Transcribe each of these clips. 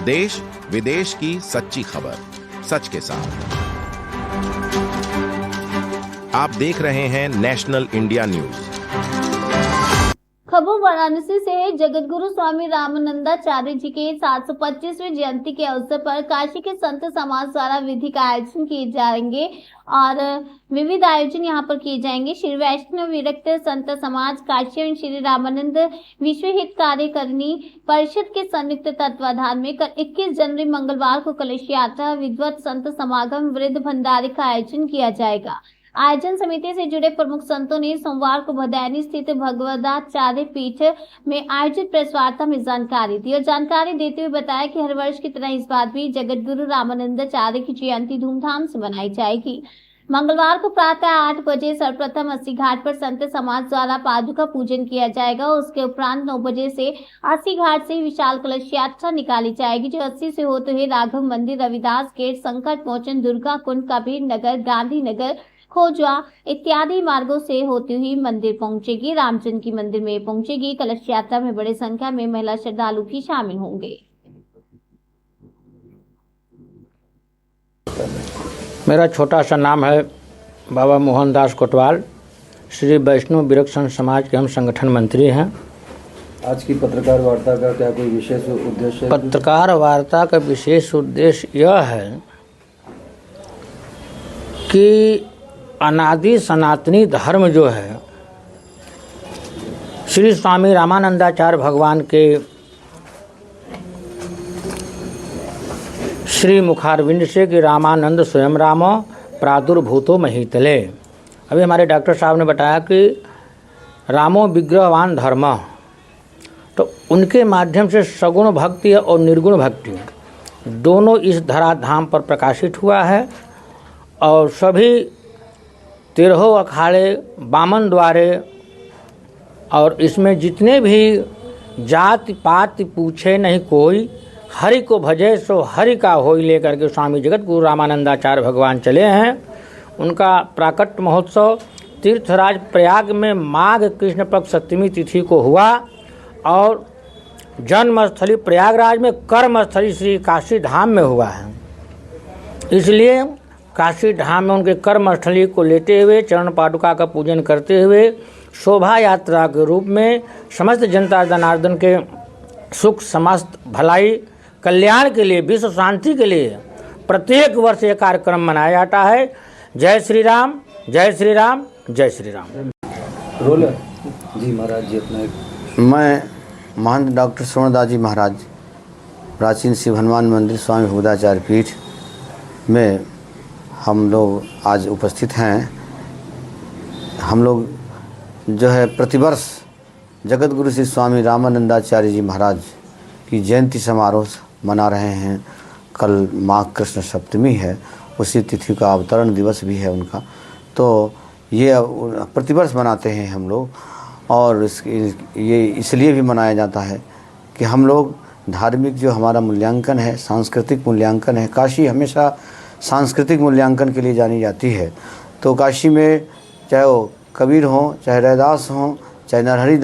देश विदेश की सच्ची खबर सच के साथ। आप देख रहे हैं नेशनल इंडिया न्यूज। खबर वाराणसी से। जगतगुरु स्वामी रामानंदाचार्य जी के 725वीं जयंती के अवसर पर काशी के संत समाज द्वारा विधि का आयोजन किए जाएंगे और विविध आयोजन यहां पर किए जाएंगे। श्री वैष्णव विरक्त संत समाज काशी एवं श्री रामानंद विश्व हित कार्यकारिणी परिषद के संयुक्त तत्वाधान में कल 21 जनवरी मंगलवार को कलश यात्रा विद्वत संत समागम वृद्ध भंडारे का आयोजन किया जाएगा। आयोजन समिति से जुड़े प्रमुख संतों ने सोमवार को भदैनी स्थित भगवदाचार्य पीठ में आयोजित प्रेस वार्ता में जानकारी दी और जानकारी देते हुए बताया कि हर वर्ष की तरह इस बार भी जगतगुरु रामानंदाचार्य की जयंती धूमधाम से मनाई जाएगी। मंगलवार को प्रातः 8 बजे सर्वप्रथम 80 घाट पर संत समाज द्वारा पादुका पूजन किया जाएगा। उसके उपरांत 9 बजे से 80 घाट से विशाल कलश यात्रा निकाली जाएगी, जो 80 से होते हुए राघव मंदिर, रविदास गेट, संकट मोचन, दुर्गा कुंड, कबीर नगर, गांधी नगर, खोजवा इत्यादि मार्गों से होती हुई मंदिर पहुंचेगी। रामचंद्र की मंदिर में पहुंचेगी। कलश यात्रा में बड़ी संख्या में महिला श्रद्धालु भी शामिल होंगे। मेरा छोटा सा नाम है बाबा मोहनदास कोटवाल। श्री वैष्णव विरक्त संत समाज के हम संगठन मंत्री हैं। आज की पत्रकार वार्ता का क्या कोई विशेष उद्देश्य है? पत्रकार वार्ता का विशेष उद्देश्य यह है कि अनादि सनातनी धर्म जो है श्री स्वामी रामानंदाचार्य भगवान के श्री मुखारविंद से कि रामानंद स्वयं राम प्रादुर्भूतो महीतले। अभी हमारे डॉक्टर साहब ने बताया कि रामो विग्रहवान धर्म, तो उनके माध्यम से सगुण भक्ति और निर्गुण भक्ति दोनों इस धराधाम पर प्रकाशित हुआ है और सभी 13 अखाड़े बामन द्वारे और इसमें जितने भी जाति पाति पूछे नहीं कोई, हरि को भजे सो हरि का होई लेकर के स्वामी जगत गुरु रामानंदाचार्य भगवान चले हैं। उनका प्राकट महोत्सव तीर्थराज प्रयाग में माघ कृष्ण पक्ष सप्तमी तिथि को हुआ और जन्मस्थली प्रयागराज में कर्मस्थली श्री काशी धाम में हुआ है। इसलिए काशी धाम में उनके कर्मस्थली को लेते हुए चरण पादुका का पूजन करते हुए शोभा यात्रा के रूप में समस्त जनता जनार्दन के सुख, समस्त भलाई, कल्याण के लिए, विश्व शांति के लिए प्रत्येक वर्ष ये कार्यक्रम मनाया जाता है। जय श्री राम, जय श्री राम, जय श्री राम। रोल जी महाराज जी अपना। मैं महंत डॉक्टर श्रवणदास जी महाराज, प्राचीन शिव हनुमान मंदिर स्वामी भगवदाचार्य पीठ में हम लोग आज उपस्थित हैं। हम लोग जो है प्रतिवर्ष जगत गुरु श्री स्वामी रामानंदाचार्य जी महाराज की जयंती समारोह मना रहे हैं। कल माघ कृष्ण सप्तमी है, उसी तिथि का अवतरण दिवस भी है उनका, तो ये प्रतिवर्ष मनाते हैं हम लोग। और ये इसलिए भी मनाया जाता है कि हम लोग धार्मिक जो हमारा मूल्यांकन है, सांस्कृतिक मूल्यांकन है, काशी हमेशा सांस्कृतिक मूल्यांकन के लिए जानी जाती है। तो काशी में चाहे वो कबीर हों, चाहे रैदास हों, चाहे नरहरि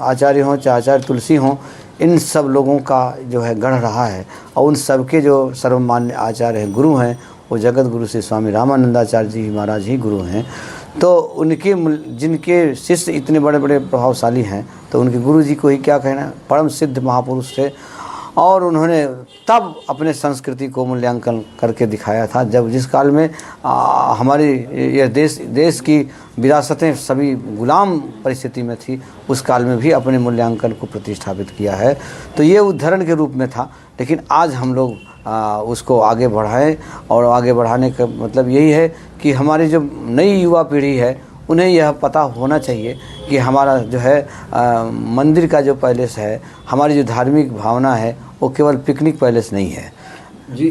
आचार्य हों, चाहे आचार्य तुलसी हों, इन सब लोगों का जो है गढ़ रहा है और उन सबके जो सर्वमान्य आचार्य हैं, गुरु हैं, वो जगत गुरु श्री स्वामी रामानंदाचार्य जी महाराज ही गुरु हैं। तो उनके जिनके शिष्य इतने बड़े बड़े प्रभावशाली हैं, तो उनके गुरु जी को ही क्या कहना, परम सिद्ध महापुरुष थे। और उन्होंने तब अपने संस्कृति को मूल्यांकन करके दिखाया था जब जिस काल में हमारी यह देश की विरासतें सभी गुलाम परिस्थिति में थी, उस काल में भी अपने मूल्यांकन को प्रतिष्ठापित किया है। तो ये उदाहरण के रूप में था, लेकिन आज हम लोग उसको आगे बढ़ाएं और आगे बढ़ाने का मतलब यही है कि हमारी जो नई युवा पीढ़ी है उन्हें यह पता होना चाहिए कि हमारा जो है मंदिर का जो पैलेस है, हमारी जो धार्मिक भावना है, वो केवल पिकनिक पैलेस नहीं है जी।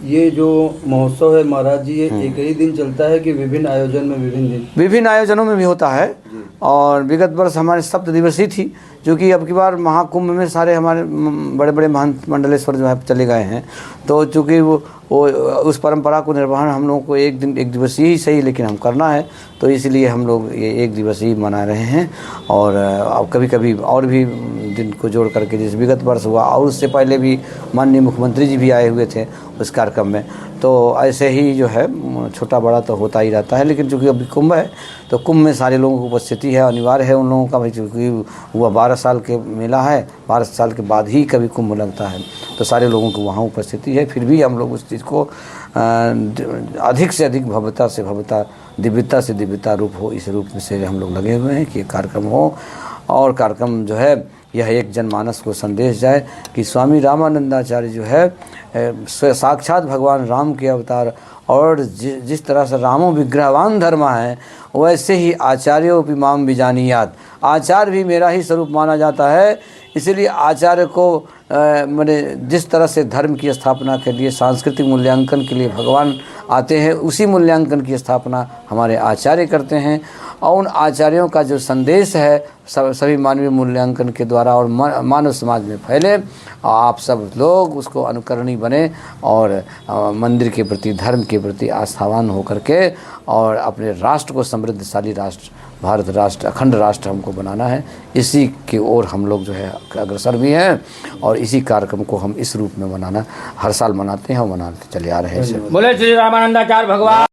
ये जो महोत्सव है महाराज जी, ये एक ही दिन चलता है कि विभिन्न आयोजन में विभिन्न दिन? विभिन्न आयोजनों में भी होता है। और विगत वर्ष हमारे सप्त दिवसीय थी, क्योंकि अब की बार महाकुंभ में सारे हमारे बड़े बड़े महंत मंडलेश्वर जो है चले गए हैं, तो चूँकि वो उस परंपरा को निर्वहन हम लोगों को एक दिवसीय ही सही लेकिन हम करना है, तो इसलिए हम लोग ये एक दिवसीय मना रहे हैं। और अब कभी कभी और भी दिन को जोड़ करके, जिस विगत वर्ष हुआ और उससे पहले भी माननीय मुख्यमंत्री जी भी आए हुए थे उस कार्यक्रम में, तो ऐसे ही जो है छोटा बड़ा तो होता ही रहता है। लेकिन चूँकि अभी कुंभ है तो कुंभ में सारे लोगों की उपस्थिति है, अनिवार्य है उन लोगों का भाई, चूँकि वह 12 साल के मेला है, 12 साल के बाद ही कभी कुंभ लगता है, तो सारे लोगों को वहाँ उपस्थिति है। फिर भी हम लोग उस चीज़ को अधिक से अधिक भव्यता से भव्यता, दिव्यता से दिव्यता रूप हो, इस रूप में से हम लोग लगे हुए हैं कि कार्यक्रम हो। और कार्यक्रम जो है यह एक जनमानस को संदेश जाए कि स्वामी रामानंदाचार्य जो है साक्षात भगवान राम के अवतार, और जिस तरह से रामो विग्रहवान धर्म है, वैसे ही आचार्योपि माम विजानीयात, आचार्य भी मेरा ही स्वरूप माना जाता है। इसीलिए आचार्य को मैंने जिस तरह से धर्म की स्थापना के लिए, सांस्कृतिक मूल्यांकन के लिए भगवान आते हैं, उसी मूल्यांकन की स्थापना हमारे आचार्य करते हैं। और उन आचार्यों का जो संदेश है सभी मानवीय मूल्यांकन के द्वारा और मानव समाज में फैले, आप सब लोग उसको अनुकरणीय बने और मंदिर के प्रति, धर्म के प्रति आस्थावान होकर के और अपने राष्ट्र को समृद्धशाली राष्ट्र, भारत राष्ट्र, अखंड राष्ट्र हमको बनाना है। इसी की ओर हम लोग जो है अग्रसर भी हैं और इसी कार्यक्रम को हम इस रूप में मनाना हर साल मनाते हैं और मनाते चले आ रहे हैं। बोले श्री रामानंदाचार्य भगवान।